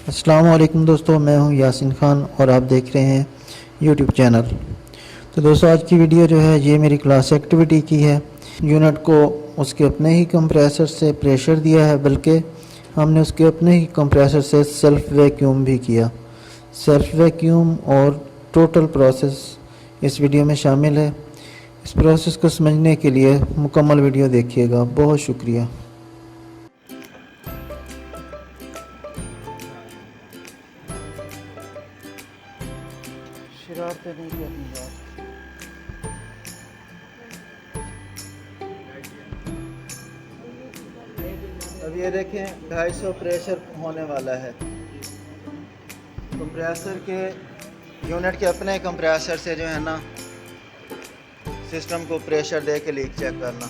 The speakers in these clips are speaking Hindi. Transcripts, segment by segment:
अस्सलाम वालेकुम दोस्तों, मैं हूं यासिन खान और आप देख रहे हैं यूट्यूब चैनल। तो दोस्तों, आज की वीडियो जो है ये मेरी क्लास एक्टिविटी की है। यूनिट को उसके अपने ही कंप्रेसर से प्रेशर दिया है, बल्कि हमने उसके अपने ही कंप्रेसर से सेल्फ वैक्यूम भी किया। सेल्फ वैक्यूम और टोटल प्रोसेस इस वीडियो में शामिल है। इस प्रोसेस को समझने के लिए मुकम्मल वीडियो देखिएगा। बहुत शुक्रिया। शरारतें नहीं करनी यार। अब ये देखें 250 प्रेशर होने वाला है। कंप्रेसर के यूनिट के अपने कंप्रेसर से जो है ना सिस्टम को प्रेशर दे के लीक चेक करना।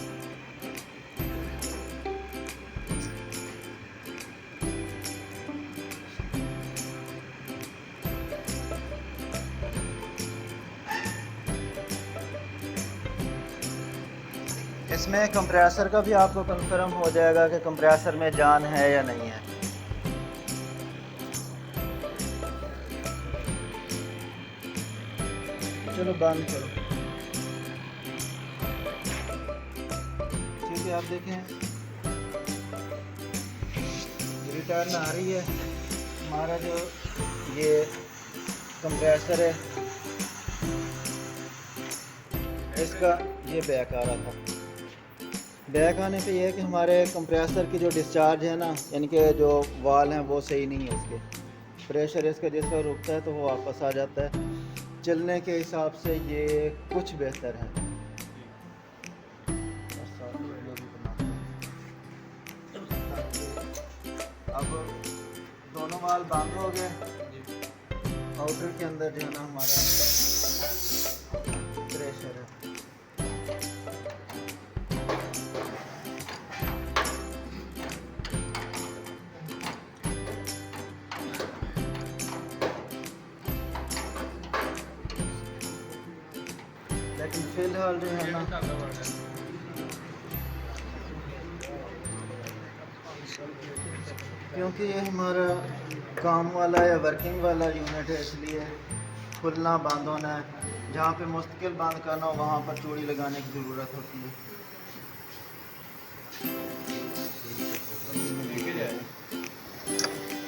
इसमें कंप्रेसर का भी आपको कंफर्म हो जाएगा कि कंप्रेसर में जान है या नहीं है। चलो बंद करो। ठीक है, आप देखें रिटर्न आ रही है। हमारा जो ये कंप्रेसर है इसका ये बैक आ रहा था। बैक आने पे ये है कि हमारे कंप्रेसर की जो डिस्चार्ज है ना, यानी कि जो वाल हैं वो सही नहीं है। इसके प्रेशर इसका जिस पर रुकता है तो वो वापस आ जाता है। चलने के हिसाब से ये कुछ बेहतर है। अब दोनों वाल बंद हो गए। आउटर के अंदर जो है ना हमारा प्रेशर है। लेकिन फिलहाल जो है ना क्योंकि ये हमारा काम वाला या वर्किंग वाला यूनिट है, इसलिए खुलना बंद होना है। जहाँ पे मुस्तकिल बंद करना हो वहाँ पर चूड़ी लगाने की ज़रूरत होती है।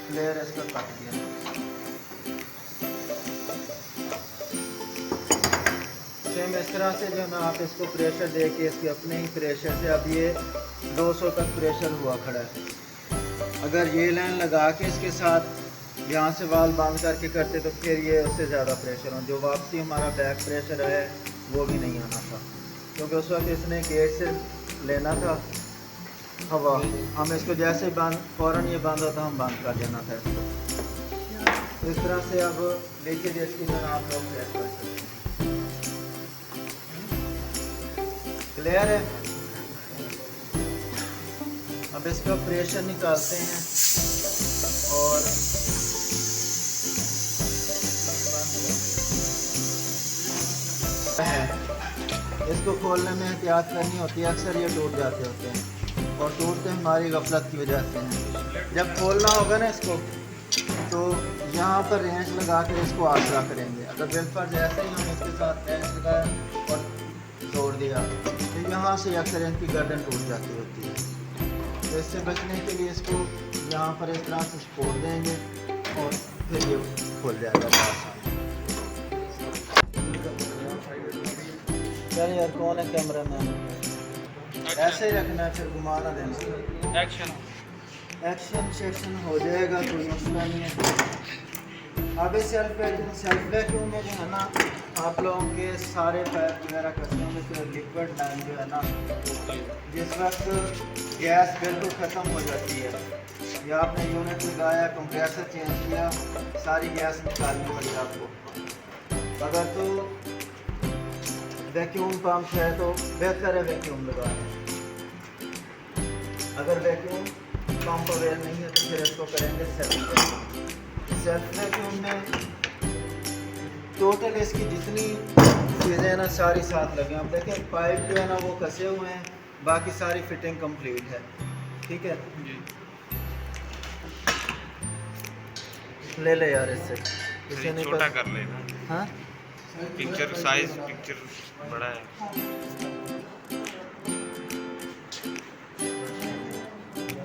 फ्लेयर इसका कट गया। सेम इस तरह से जो ना आप इसको प्रेशर दे के इसके अपने ही प्रेशर से अब ये 200 तक प्रेशर हुआ खड़ा है। अगर ये लाइन लगा के इसके साथ यहाँ से वाल बंद करके करते तो फिर ये उससे ज़्यादा प्रेशर हो। जो वापसी हमारा बैक प्रेशर है वो भी नहीं आना था, क्योंकि उस वक्त इसने गेट से लेना था हवा। हम इसको जैसे बंद फ़ौरन ये बंद होता हम बंद कर देना था इसको। इस तरह से अब लीकेज इसकी जो आप लोग चेक कर सकते हैं। क्लियर है। अब इसका प्रेशर निकालते हैं और इसको खोलने में एहतियात करनी होती है। अक्सर ये टूट जाते होते हैं और टूटते हमारी गफलत की वजह से हैं। जब खोलना होगा ना इसको तो यहाँ पर रेंच लगा कर इसको आसरा करेंगे। अगर बिल्कुल जैसे ही हम इसके साथ रेंच लगाया और तोड़ दिया तो यहाँ से अक्सर इनकी गर्दन टूट जाती होती है। तो इससे बचने के लिए इसको यहाँ पर इस तरह से छोड़ देंगे और फिर ये खुल जाएगा आसान। चल यार, कौन है कैमरा मैन? ऐसे ही रखना, फिर घुमाना देना। एक्शन सेक्शन हो जाएगा, कोई मसला नहीं है। अब इस सेल्फ वैक्यूम में जो है ना आप लोगों के सारे पाइप वगैरह कसने में फिर लिक्विड लाइन जो है ना जिस वक्त गैस बिल्कुल ख़त्म हो जाती है या आपने यूनिट लगाया, कंप्रेसर चेंज किया, सारी गैस निकालनी पड़ी आपको। अगर तो वैक्यूम पंप है तो बेहतर है वैक्यूम लगाना। अगर वैक्यूम पंप अवेयर नहीं है तो फिर इसको करेंगे सेल्फ वैक्यूम। सेल्फ वैक्यूम में टोटल इसकी जितनी चीज़ें ना सारी साथ लगे। अब देखें पाइप जो है ना वो कसे हुए हैं, बाकी सारी फिटिंग कंप्लीट है। ठीक है जी। ले ले यार इससे, इसे नहीं छोटा कर लेना। हाँ पिक्चर साइज पिक्चर बड़ा है।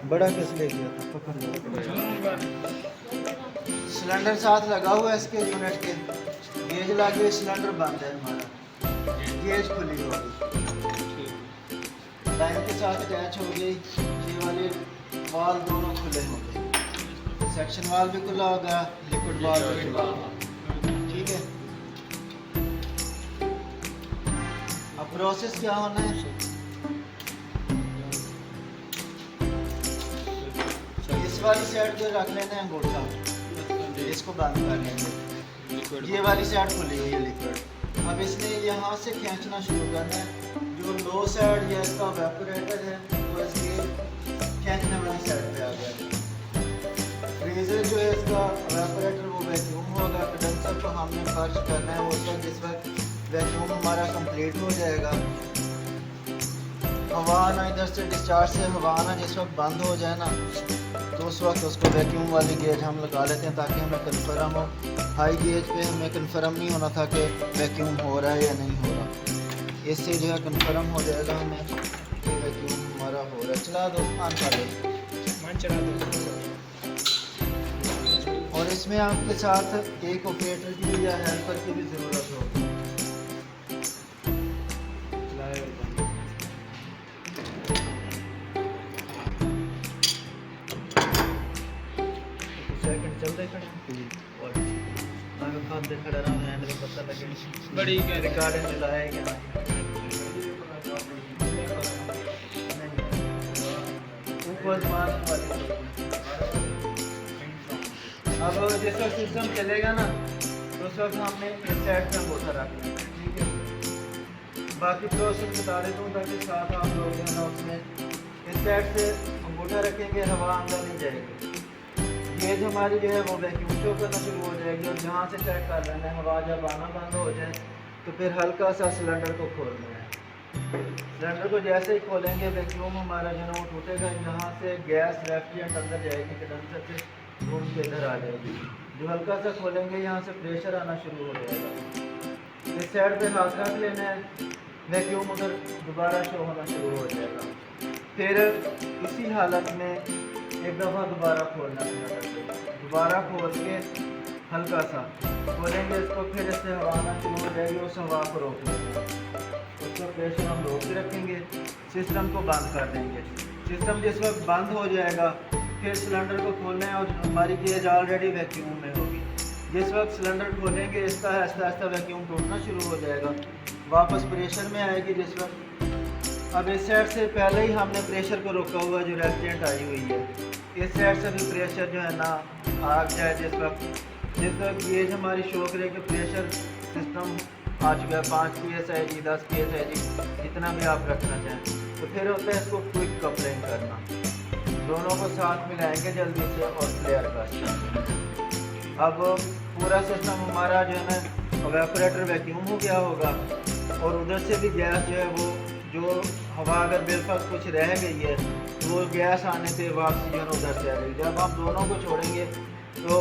बड़ा किस ले गया था, पकड़ लो। सिलेंडर साथ लगा हुआ है इसके यूनिट के, गेज लगे, सिलेंडर बंद है हमारा, गेज खुली होगी, लाइन के साथ अटैच हो गई, ये वाले वाल दोनों खुले होंगे, सेक्शन वाल भी खुला होगा, लिक्विड वाल भी खुला होगा, ठीक है। अब प्रोसेस क्या होना है, इस वाली साइड पे रख लेना है अंगूठा, इसको बंद कर लेंगे, ये वाली साइड खुली हुई है लिक्विड। अब इसने यहाँ से खींचना शुरू करना है, जो लो साइड या इसका वेपोरेटर है वो इसके खींचने वाली साइड पे आ गया। फ्रीजर जो है इसका वेपोरेटर वो वैक्यूम होगा, कंडेंसर को हमने खर्च करना है, वो जिस वक्त वैक्यूम हमारा कंप्लीट हो जाएगा, हवा आना इधर से डिस्चार्ज से हवा आना जिस वक्त बंद हो जाए ना, तो उस वक्त उसको वैक्यूम वाली गेज हम लगा लेते हैं ताकि हमें कन्फर्म हो। हाई गेज पे हमें कन्फर्म नहीं होना था कि वैक्यूम हो रहा है या नहीं हो रहा, इससे जो है कन्फर्म हो जाएगा हमें कि वैक्यूम हमारा हो रहा है। चला दो, ऑन कर दो, चला दो। और इसमें आपके साथ एक ऑपरेटर की या हेल्पर की भी ज़रूरत होगी। बड़ी रिकॉर्डिंग चलाया क्या अब जिस वक्त सिस्टम चलेगा ना तो उस वक्त हमने इस साइड पे अंगूठा रखना है, ठीक है। बाकी प्रोसेस बता देता हूँ ताकि साथ आप लोग जो है ना उसमें इस साइड से अंगूठा रखेंगे, हवा अंदर नहीं जाएगी, गेज हमारी जो है वो वैक्यूम शो करना शुरू हो जाएगी, और जहाँ से चेक कर लेना है हवा जब आना बंद हो जाए तो फिर हल्का सा सिलेंडर को खोलना है। सिलेंडर को जैसे ही खोलेंगे वैक्यूम हमारा जो है वो टूटेगा, यहाँ से गैस रेफ्रिजरेंट अंदर जाएगी, कंडेंसर से रूम के इधर आ जाएगी, जो हल्का सा खोलेंगे यहाँ से प्रेशर आना शुरू हो जाएगा। इस साइड पे हाथ रख लेना है, वैक्यूम उधर दोबारा शो होना शुरू हो जाएगा। फिर इसी हालत में एक दफ़ा दोबारा खोलना है, दोबारा खोल के हल्का सा खोलेंगे इसको, फिर इससे हवा आना शुरू हो जाएगी, उस हवा को रोक लेंगे, उसका प्रेशर हम रोक के रखेंगे, सिस्टम को बंद कर देंगे। सिस्टम जिस वक्त बंद हो जाएगा फिर सिलेंडर को खोलना है, और हमारी गेज ऑलरेडी वैक्यूम में होगी। जिस वक्त सिलेंडर खोलेंगे इसका आहिस्ता आहिस्ता वैक्यूम टूटना शुरू हो जाएगा, वापस प्रेशर में आएगी जिस वक्त। अब इस साइड से पहले ही हमने प्रेशर को रोका हुआ जो रेफ्रिजरेंट आई हुई है, इस साइड से भी प्रेशर जो है ना आग जाए जिस वक्त गेज हमारी शो करे कि प्रेशर सिस्टम आ चुका है, 5 PSI जी, 10 PSI जी, जितना भी आप रखना चाहें। तो फिर होता है इसको क्विक कपलिंग करना, दोनों को साथ मिलाएंगे जल्दी से और क्लियर कर। अब पूरा सिस्टम हमारा जो है ना वेपोरेटर वैक्यूम हो गया होगा, और उधर से भी गैस जो है वो जो हवा अगर बेलफास कुछ रह गई है तो वो गैस आने से वापसी जो है उधर से आ जाएगी। जब आप दोनों को छोड़ेंगे तो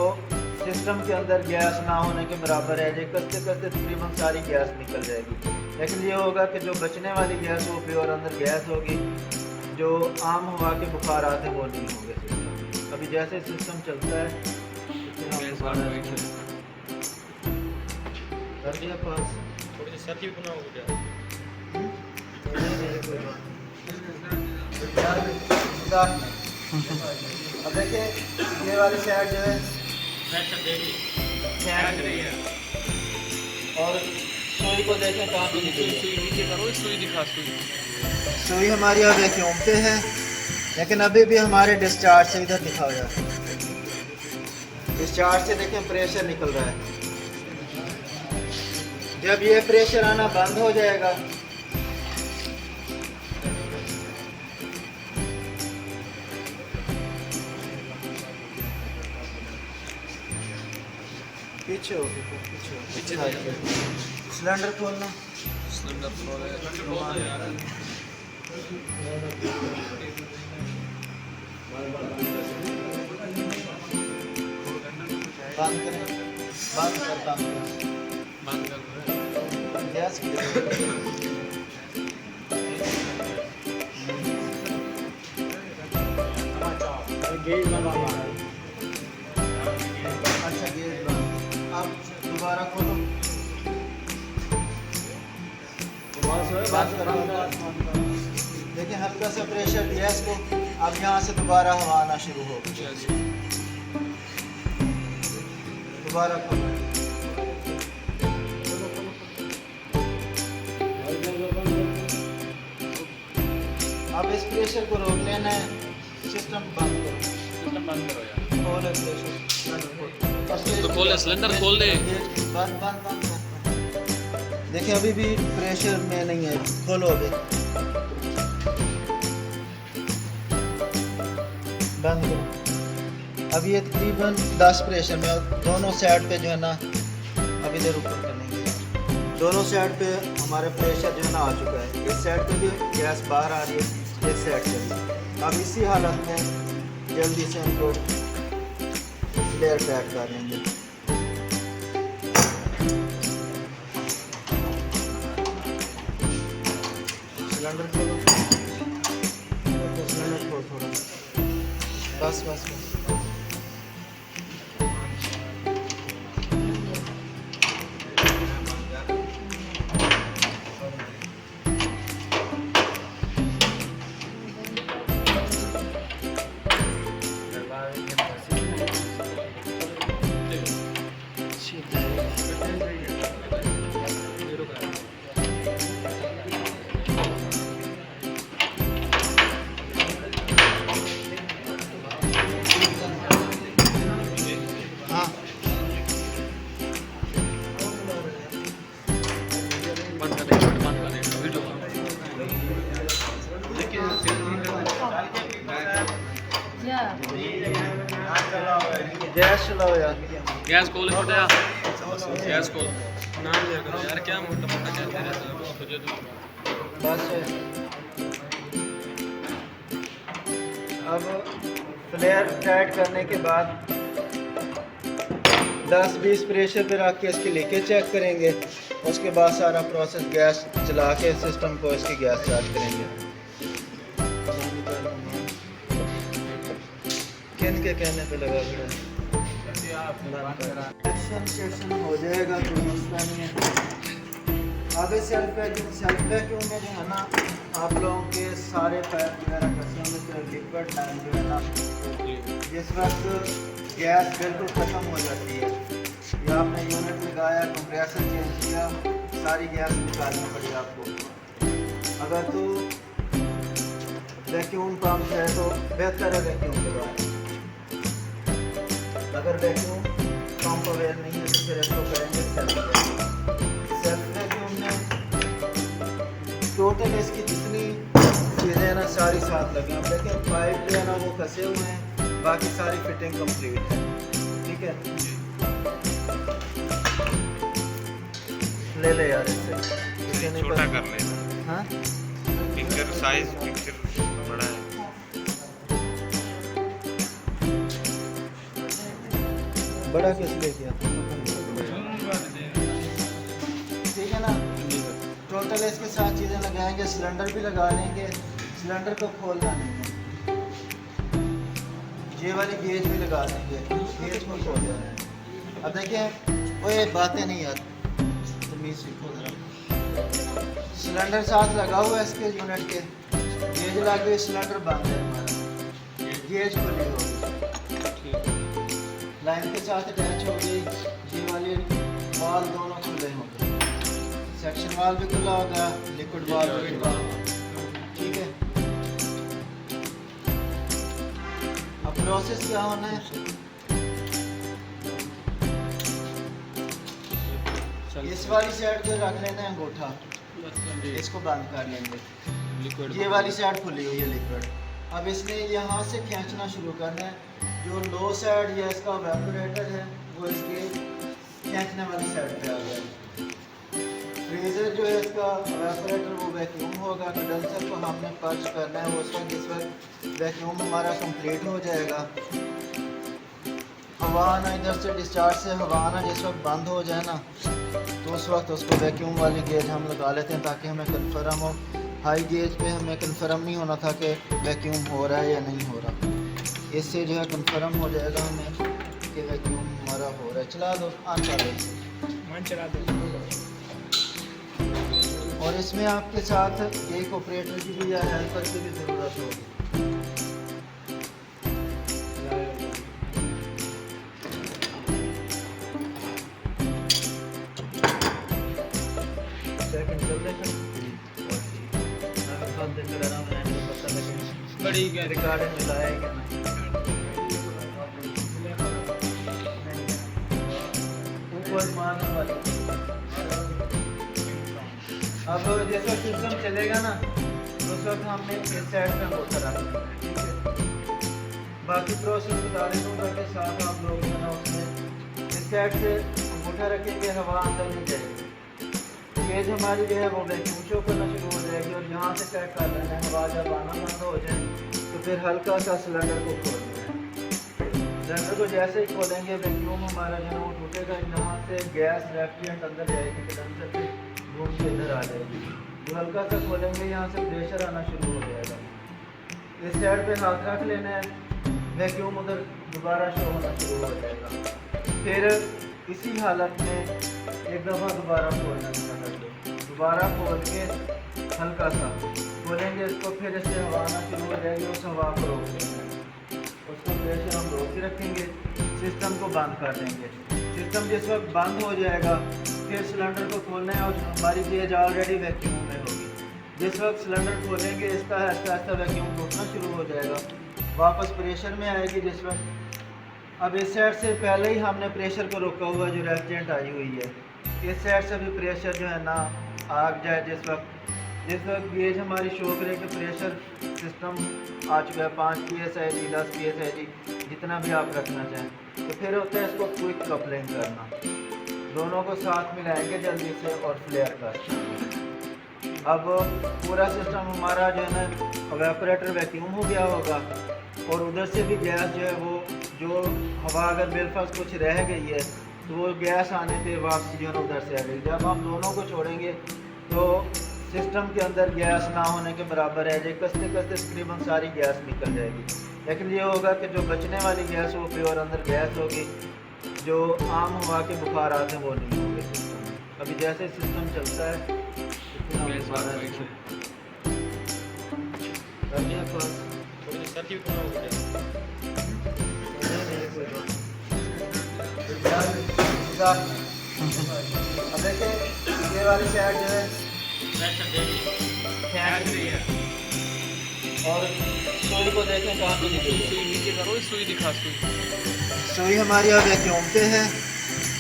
सिस्टम के अंदर गैस ना होने के बराबर है, कसते कसते तकरीबन सारी गैस निकल जाएगी। लेकिन ये होगा कि जो बचने वाली गैस हो प्योर अंदर गैस होगी, जो आम हवा के बुखारात हैं वो नहीं होंगे सिस्टम। अभी जैसे सिस्टम चलता है कर दिया पास, अब देखिए ये वाली साइड जो है और सुई को देखें कहाँ पे सुई हमारी अब वैक्यूम पे है, लेकिन अभी भी हमारे डिस्चार्ज से इधर दिखा हुआ है, डिस्चार्ज से देखें प्रेशर निकल रहा है। जब ये प्रेशर आना बंद हो जाएगा पीछे हो पीछे सिलेंडर खोलना, सिलेंडर खोले बंद करें, बंद कर, बंद कर गैस की गेट लगा अच्छा गेट बंद। अब दोबारा खोलो, बंद कर। देखिए हल्का सा प्रेशर दिया इसको, अब यहाँ से दोबारा हवा आना शुरू हो गई। दोबारा खोलो, अब इस प्रेशर को रोक लेना है, सिस्टम बंद करो। सिस्टम बंद करो यार। खोलो प्रेशर, तो खोल, सिलेंडर खोल दे। बंद बंद बंद। देखिए अभी भी प्रेशर में नहीं है, खोलो अभी, बंद करो। अब ये तकरीबन 10 प्रेशर में, दोनों साइड पे जो है ना, अभी इधर ऊपर करेंगे, दोनों साइड पे हमारा प्रेशर जो है ना आ चुका है। इस साइड पे भी गैस बाहर आ रही है, इस साइड पे भी। अब इसी हालत में जल्दी से इनको फ्लेयर पैक कर लेंगे। सिलेंडर खोलो, सिलेंडर खोलो थोड़ा, बस बस बस। गैस चलाओ यार, गैस खोल बेटा, गैस खोल। नाम लिया करो यार, क्या मोटा मोटा कहते रहते हो तुझे तो। बस अब फ्लेयर टाइट करने के बाद 10-20 प्रेशर पे रख के इसकी लीकेज चेक करेंगे। उसके बाद सारा प्रोसेस गैस चला के सिस्टम को इसकी गैस चार्ज करेंगे। किन के कहने पे लगा खड़ा है, सेक्शन हो जाएगा, कोई मसला नहीं है। आगे सेल्फ वैक्यूम में जो है ना, आप लोगों के सारे पाइप वगैरह फंसे होंगे, तो लिक्विड लाइन जो है ना, जिस वक्त गैस बिल्कुल ख़त्म हो जाती है या आपने यूनिट लगाया, कंप्रेसर चेंज किया, सारी गैस निकालनी पड़ी आपको। अगर तो वैक्यूम पंप है तो बेहतर है वैक्यूम लगाए। अगर वैक्यूम पंप अवेयर नहीं है तो फिर इसको करेंगे सेल्फ वैक्यूम में। टोटल इसकी जितनी चीज़ें ना सारी साथ लगे। अब देखें पाइप जो है ना वो फंसे हुए हैं, बाकी सारी फिटिंग कंप्लीट है। ठीक है, ले ले यार इससे, छोटा कर लेना। हाँ पिक्चर साइज पिक्चर बड़ा है। बड़ा किस लिए किया, ठीक है ना। टोटल इसके साथ चीज़ें लगाएंगे, सिलेंडर भी लगा लेंगे। सिलेंडर को खोलना नहीं है, ये वाली गेज भी लगा देंगे, गेज को खोल देना है। अब देखिए वो ये बातें नहीं आती, तमीज़ सीखो जरा। सिलेंडर साथ लगा हुआ है इसके यूनिट के, गेज लग गई, सिलेंडर बंद है हमारा, गेज खुली होगी, लाइन के साथ अटैच हो गई। ये वाले वाल दोनों खुले होंगे, सेक्शन वाल भी खुला होगा, लिक्विड वाल भी खुला होगा। ठीक है, अब प्रोसेस क्या होना है, इस वाली साइड पे रख लेना है अंगूठा, इसको बंद कर लेंगे। ये वाली साइड खुली हुई है लिक्विड। अब इसने यहाँ से खींचना शुरू करना है। जो लो साइड या इसका वेपोरेटर है वो इसके खींचने वाली साइड पे आ गया। फ्रीजर जो है इसका वेपोरेटर वो वैक्यूम होगा। कंडेंसर को हमने पर्च करना है, वो जिस वक्त वैक्यूम हमारा कंप्लीट हो जाएगा हवा आना, इधर से डिस्चार्ज से हवा आना जिस वक्त बंद हो जाए ना, तो उस वक्त उसको वैक्यूम वाली गेज हम लगा लेते हैं ताकि हमें कन्फर्म हो। हाई गेज पे हमें कन्फर्म नहीं होना था कि वैक्यूम हो रहा है या नहीं हो रहा। इससे जो है कन्फर्म हो जाएगा हमें कि वैक्यूम हमारा हो रहा है। चला दो, ऑन कर दो, चला दो। और इसमें आपके साथ एक ऑपरेटर की भी या हेल्पर की भी ज़रूरत होगी। बड़ी क्या रिकॉर्डिंग मिलाया क्या अब जैसा सिस्टम चलेगा ना तो उस वक्त हमने इस साइड में होता रखना है, ठीक है। बाकी प्रोसेस बता दूँगा के साथ आप लोग जो है ना उसमें इस साइड से अंगूठा रखेंगे, हवा अंदर नहीं जाएगी। गेज हमारी जो है वो वैक्यूम शो करना शुरू हो जाएगी और यहाँ से चेक कर लेना है। हवा जब आना बंद हो जाए तो फिर हल्का सा सिलेंडर को खोलना है। सिलेंडर को जैसे ही खोलेंगे वैक्यूम हमारा जो है वो टूटेगा, यहाँ से गैस रेफ्रिजरेंट अंदर जाएगी, कंडेंसर से घूम के इधर आ जाएगी। जो हल्का सा खोलेंगे यहाँ से प्रेशर आना शुरू हो जाएगा। इस साइड पे हाथ रख लेना है, वैक्यूम उधर दोबारा शो होना शुरू हो जाएगा। फिर इसी हालत में एक दफ़ा दोबारा खोलना है, दोबारा खोल के हल्का सा खोलेंगे इसको, फिर इससे हवा आना शुरू हो जाएगी। उस हवा को रोक देंगे, उसको प्रेशर हम रोक के रखेंगे, सिस्टम को बंद कर देंगे। सिस्टम जिस वक्त बंद हो जाएगा फिर सिलेंडर को खोलना है और हमारी गेज ऑलरेडी वैक्यूम में होगी। जिस वक्त सिलेंडर खोलेंगे इसका आहिस्ता आहिस्ता वैक्यूम टूटना शुरू हो जाएगा, वापस प्रेशर में आएगी जिस वक्त। अब इस साइड से पहले ही हमने प्रेशर को रोका हुआ जो रेफ्रिजरेंट आई हुई है, इस साइड से भी प्रेशर जो है ना आग जाए। जिस वक्त गेज हमारी शो करे कि प्रेशर सिस्टम आ चुका है 5 PSI 10 PSI जितना भी आप रखना चाहें, तो फिर होता है इसको क्विक कपलिंग करना। दोनों को साथ मिलाएंगे जल्दी से और फ्लेयर कर। अब पूरा सिस्टम हमारा जो है ना इवेपोरेटर वैक्यूम हो गया होगा और उधर से भी गैस जो है वो जो हवा अगर बिलफर्ज कुछ रह गई है तो वो गैस आने पे वापसी जो है ना उधर से आ गई। जब हम दोनों को छोड़ेंगे तो सिस्टम के अंदर गैस ना होने के बराबर है, जो कसते कसते तकरीबन सारी गैस निकल जाएगी। लेकिन ये होगा कि जो बचने वाली गैस वो प्योर अंदर गैस होगी, जो आम हवा के बुखारात हैं वो नहीं होंगे सिस्टम में। अभी जैसे सिस्टम चलता है अब देखिए ये वाली साइड जो है और सुई को देखें कहाँ पे नीचे करो, सुई दिखा, सुई हमारी अब वैक्यूम पे है,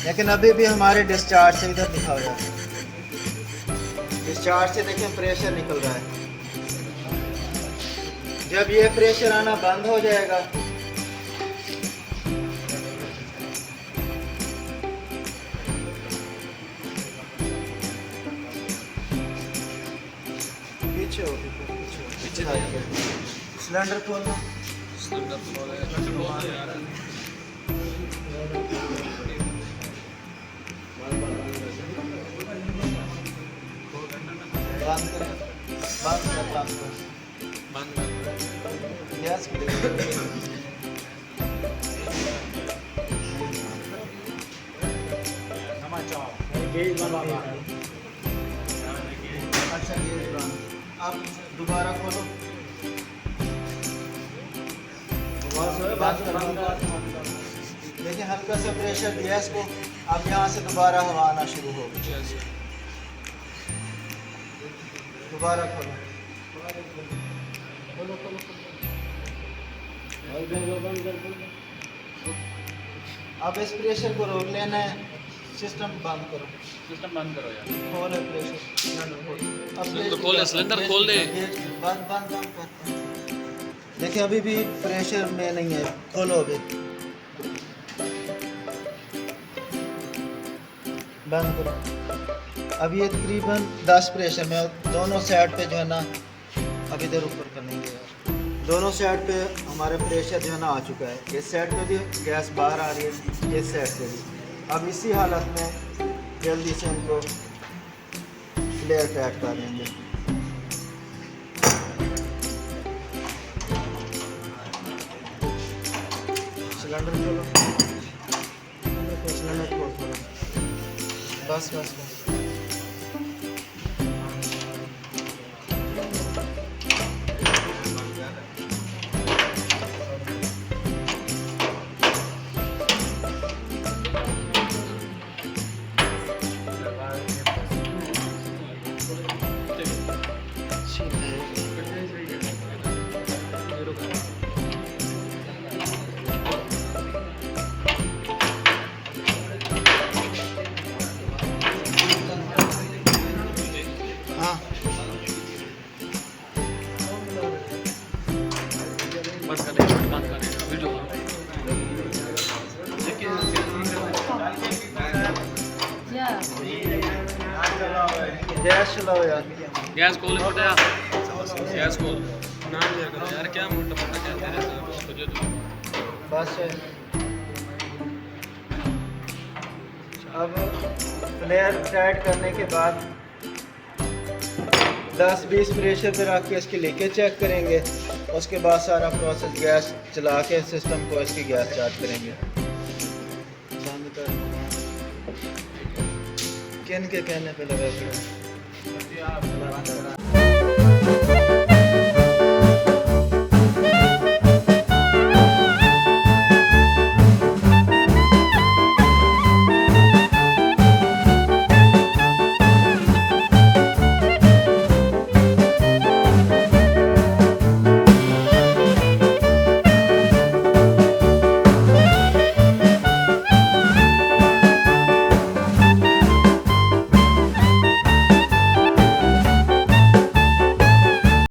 लेकिन अभी भी हमारे डिस्चार्ज से इधर दिखा हुआ है। डिस्चार्ज से देखें प्रेशर निकल रहा है। जब ये प्रेशर आना बंद हो जाएगा पीछे सिलेंडर खोलना, गैस अच्छा आप दोबारा खोलो, देखिए हल्का सा प्रेशर गैस को, अब यहाँ से दोबारा हवा आना शुरू हो गई। दोबारा खोलो, अब इस प्रेशर को रोक लेना है, सिस्टम बंद करो, यार। खोलो प्रेशर, अब खोल सिलेंडर खोल दे, बंद बंद बंद कर। देखिए अभी भी प्रेशर में नहीं है, खोलो अभी, बंद करो। अब ये तकरीबन 10 प्रेशर में दोनों साइड पे जो है ना, अब इधर ऊपर करेंगे यार, दोनों साइड पे हमारा प्रेशर जो है ना आ चुका है। इस साइड पे भी गैस बाहर आ रही है, इस साइड से भी। अब इसी हालत में जल्दी से इनको फ्लेयर टाइट कर देंगे। सिलेंडर खोलो, सिलेंडर खोल थोड़ा, बस बस बस। बंद कर देंगे, बंद कर देंगे वीडियो। गैस चलाओ यार, गैस खोल बताया, गैस खोल। नाम लिया करो यार, क्या मोटा मोटा कहते रहते हो तुझे तो। बस। अब फ्लेयर टाइट करने के बाद 10-20 प्रेशर पे रख के इसकी लीकेज चेक करेंगे। उसके बाद सारा प्रोसेस गैस चला के सिस्टम को इसकी गैस चार्ज करेंगे। किन के कहने पे लगा